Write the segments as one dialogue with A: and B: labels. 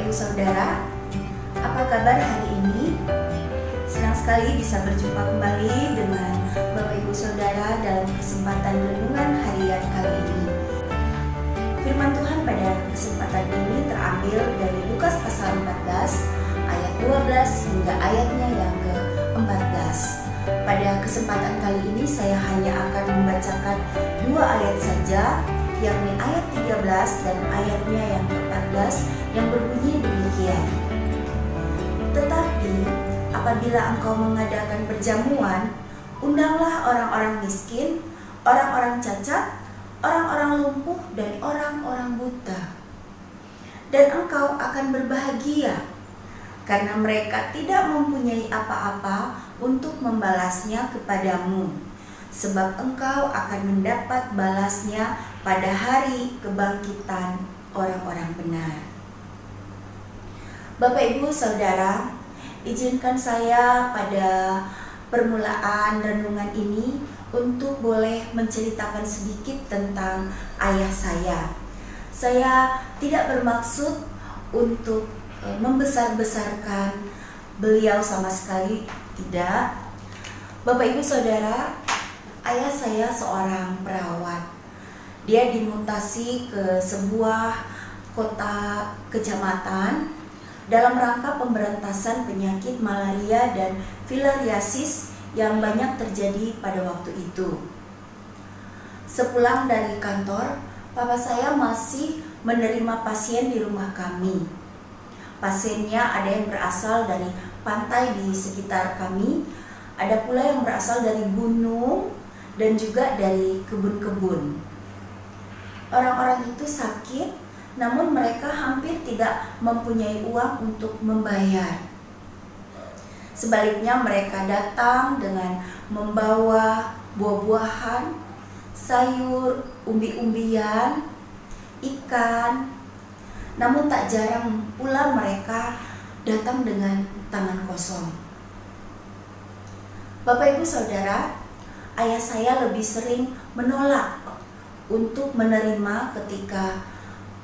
A: Ibu Saudara, apa kabar hari ini? Senang sekali bisa berjumpa kembali dengan Bapak Ibu Saudara dalam kesempatan renungan harian kali ini. Firman Tuhan pada kesempatan ini terambil dari Lukas pasal 14 ayat 12 hingga ayatnya yang ke-14. Pada kesempatan kali ini saya hanya akan membacakan 2 ayat saja, yakni ayat 13 dan ayatnya yang ke-14 yang berbunyi demikian. Tetapi apabila engkau mengadakan perjamuan, undanglah orang-orang miskin, orang-orang cacat, orang-orang lumpuh, dan orang-orang buta. Dan engkau akan berbahagia, karena mereka tidak mempunyai apa-apa untuk membalasnya kepadamu, sebab engkau akan mendapat balasnya pada hari kebangkitan orang-orang benar. Bapak Ibu Saudara, izinkan saya pada permulaan renungan ini untuk boleh menceritakan sedikit tentang ayah saya. Saya tidak bermaksud untuk membesar-besarkan beliau sama sekali, tidak. Bapak Ibu Saudara, ayah saya seorang perawat. Dia dimutasi ke sebuah kota kecamatan dalam rangka pemberantasan penyakit malaria dan filariasis yang banyak terjadi pada waktu itu. Sepulang dari kantor, papa saya masih menerima pasien di rumah kami. Pasiennya ada yang berasal dari pantai di sekitar kami, ada pula yang berasal dari gunung dan juga dari kebun-kebun. Orang-orang itu sakit, namun mereka hampir tidak mempunyai uang untuk membayar. Sebaliknya mereka datang dengan membawa buah-buahan, sayur, umbi-umbian, ikan. Namun tak jarang pula mereka datang dengan tangan kosong. Bapak Ibu Saudara, ayah saya lebih sering menolak untuk menerima ketika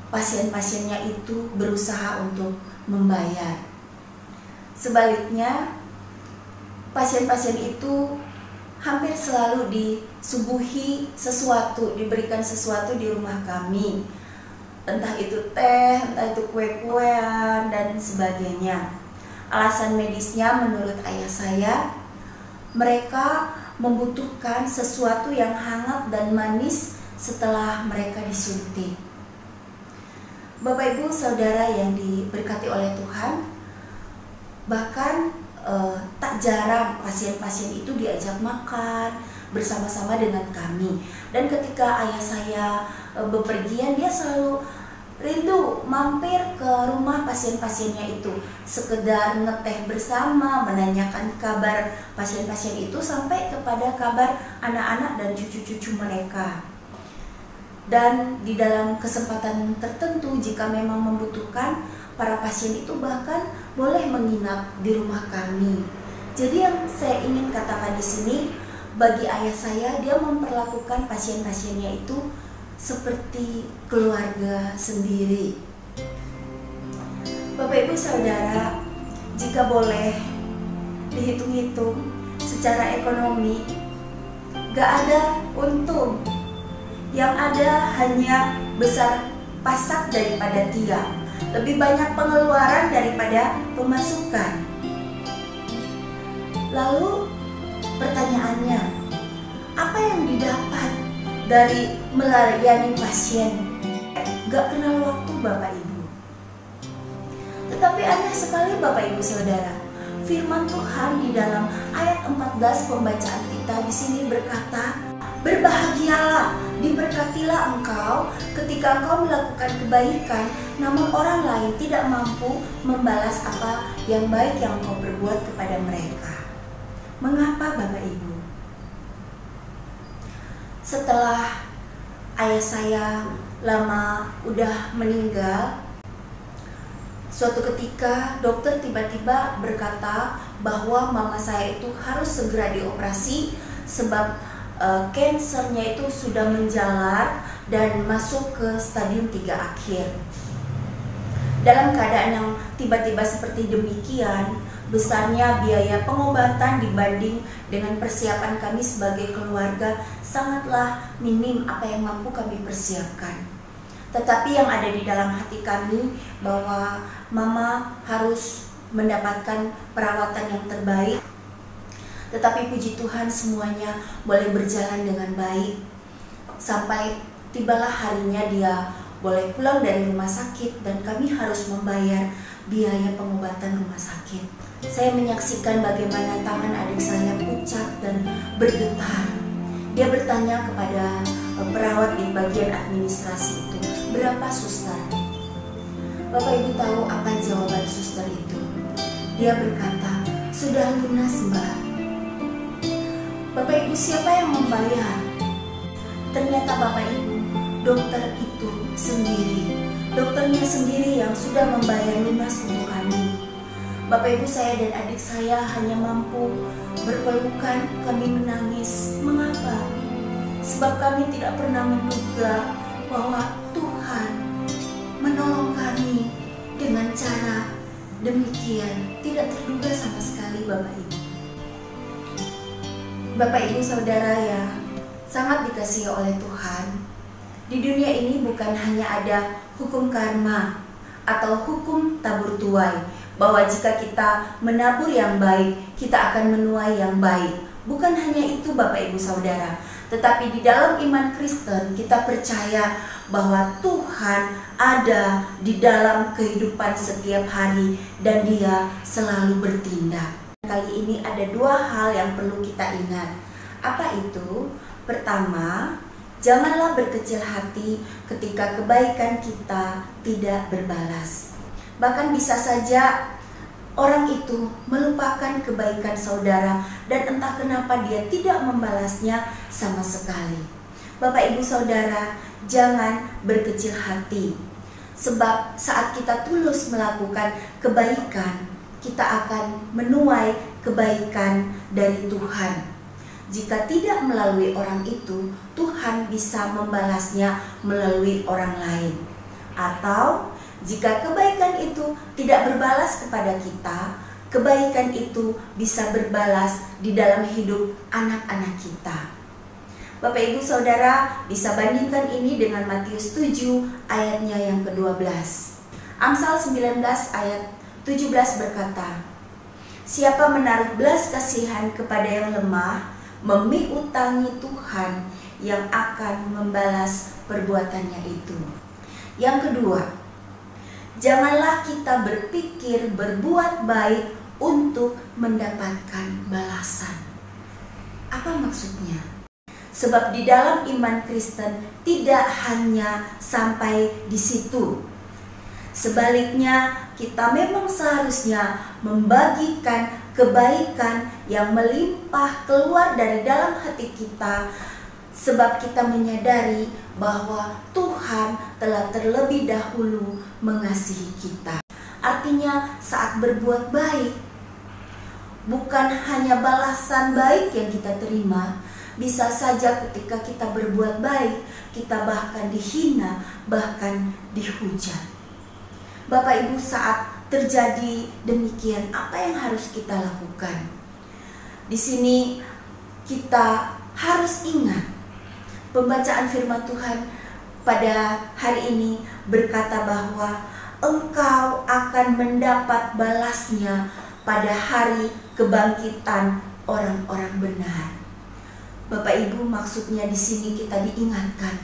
A: pasien-pasiennya itu berusaha untuk membayar. Sebaliknya, pasien-pasien itu hampir selalu disuguhi sesuatu, diberikan sesuatu di rumah kami. Entah itu teh, entah itu kue-kuean, dan sebagainya. Alasan medisnya menurut ayah saya, mereka membutuhkan sesuatu yang hangat dan manis setelah mereka disuntik. Bapak Ibu Saudara yang diberkati oleh Tuhan, bahkan tak jarang pasien-pasien itu diajak makan bersama-sama dengan kami. Dan ketika ayah saya bepergian, dia selalu rindu mampir ke rumah pasien-pasiennya itu, sekedar ngeteh bersama, menanyakan kabar pasien-pasien itu sampai kepada kabar anak-anak dan cucu-cucu mereka. Dan di dalam kesempatan tertentu, jika memang membutuhkan, para pasien itu bahkan boleh menginap di rumah kami. Jadi yang saya ingin katakan di sini, bagi ayah saya, dia memperlakukan pasien-pasiennya itu seperti keluarga sendiri. Bapak Ibu Saudara, jika boleh dihitung-hitung secara ekonomi, gak ada untung. Yang ada hanya besar pasak daripada tiang, lebih banyak pengeluaran daripada pemasukan. Lalu pertanyaannya, apa yang didapat dari melayani pasien? Gak kenal waktu Bapak Ibu. Tetapi aneh sekali Bapak Ibu Saudara, firman Tuhan di dalam ayat 14 pembacaan kita di sini berkata, berbahagialah, diberkatilah engkau ketika engkau melakukan kebaikan, namun orang lain tidak mampu membalas apa yang baik yang engkau berbuat kepada mereka. Mengapa Bapak Ibu? Setelah ayah saya lama udah meninggal, suatu ketika dokter tiba-tiba berkata bahwa mama saya itu harus segera dioperasi sebab kansernya itu sudah menjalar dan masuk ke stadium 3 akhir. Dalam keadaan yang tiba-tiba seperti demikian, besarnya biaya pengobatan dibanding dengan persiapan kami sebagai keluarga sangatlah minim apa yang mampu kami persiapkan. Tetapi yang ada di dalam hati kami bahwa mama harus mendapatkan perawatan yang terbaik. Tetapi puji Tuhan semuanya boleh berjalan dengan baik. Sampai tibalah harinya dia boleh pulang dari rumah sakit dan kami harus membayar biaya pengobatan rumah sakit. Saya menyaksikan bagaimana tangan adik saya pucat dan bergetar. Dia bertanya kepada perawat di bagian administrasi itu, "Berapa suster?" Bapak Ibu tahu apa jawaban suster itu? Dia berkata, "Sudah lunas, Mbak." Bapak Ibu, siapa yang membayar? Ternyata Bapak Ibu, dokter itu sendiri. Dokternya sendiri yang sudah membayar lunas untuk kami. Bapak Ibu, saya dan adik saya hanya mampu berpelukan, kami menangis. Mengapa? Sebab kami tidak pernah menduga bahwa Tuhan menolong kami dengan cara demikian. Tidak terduga sama sekali Bapak Ibu. Bapak Ibu Saudara yang sangat dikasihi oleh Tuhan, di dunia ini bukan hanya ada hukum karma atau hukum tabur tuai, bahwa jika kita menabur yang baik, kita akan menuai yang baik. Bukan hanya itu Bapak Ibu Saudara, tetapi di dalam iman Kristen kita percaya bahwa Tuhan ada di dalam kehidupan setiap hari dan Dia selalu bertindak. Kali ini ada dua hal yang perlu kita ingat. Apa itu? Pertama, janganlah berkecil hati ketika kebaikan kita tidak berbalas. Bahkan bisa saja orang itu melupakan kebaikan saudara dan entah kenapa dia tidak membalasnya sama sekali. Bapak Ibu Saudara, jangan berkecil hati. Sebab saat kita tulus melakukan kebaikan, kita akan menuai kebaikan dari Tuhan. Jika tidak melalui orang itu, Tuhan bisa membalasnya melalui orang lain. Atau jika kebaikan itu tidak berbalas kepada kita, kebaikan itu bisa berbalas di dalam hidup anak-anak kita. Bapak Ibu Saudara, bisa bandingkan ini dengan Matius 7 ayatnya yang ke-12. Amsal 19 ayat 17 berkata, "Siapa menaruh belas kasihan kepada yang lemah, memiutangi Tuhan yang akan membalas perbuatannya itu." Yang kedua, janganlah kita berpikir berbuat baik untuk mendapatkan balasan. Apa maksudnya? Sebab di dalam iman Kristen tidak hanya sampai di situ. Sebaliknya, kita memang seharusnya membagikan kebaikan yang melimpah keluar dari dalam hati kita, sebab kita menyadari bahwa Tuhan telah terlebih dahulu mengasihi kita. Artinya saat berbuat baik, bukan hanya balasan baik yang kita terima. Bisa saja ketika kita berbuat baik, kita bahkan dihina, bahkan dihujat. Bapak Ibu, saat terjadi demikian, apa yang harus kita lakukan? Di sini kita harus ingat pembacaan firman Tuhan pada hari ini berkata bahwa engkau akan mendapat balasnya pada hari kebangkitan orang-orang benar. Bapak Ibu, maksudnya di sini kita diingatkan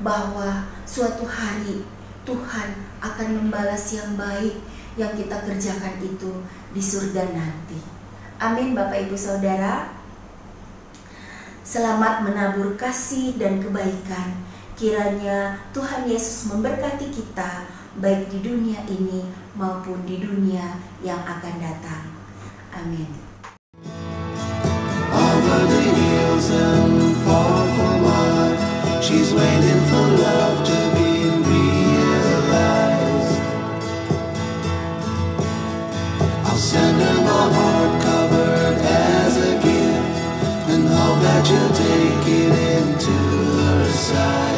A: bahwa suatu hari Tuhan akan membalas yang baik yang kita kerjakan itu di surga nanti. Amin Bapak Ibu Saudara. Selamat menabur kasih dan kebaikan. Kiranya Tuhan Yesus memberkati kita baik di dunia ini maupun di dunia yang akan datang. Amin.
B: Over the hills and far from mine, she's waiting for love to be realized. I'll send her my heart covered as a gift, and hope that you'll take it into her side.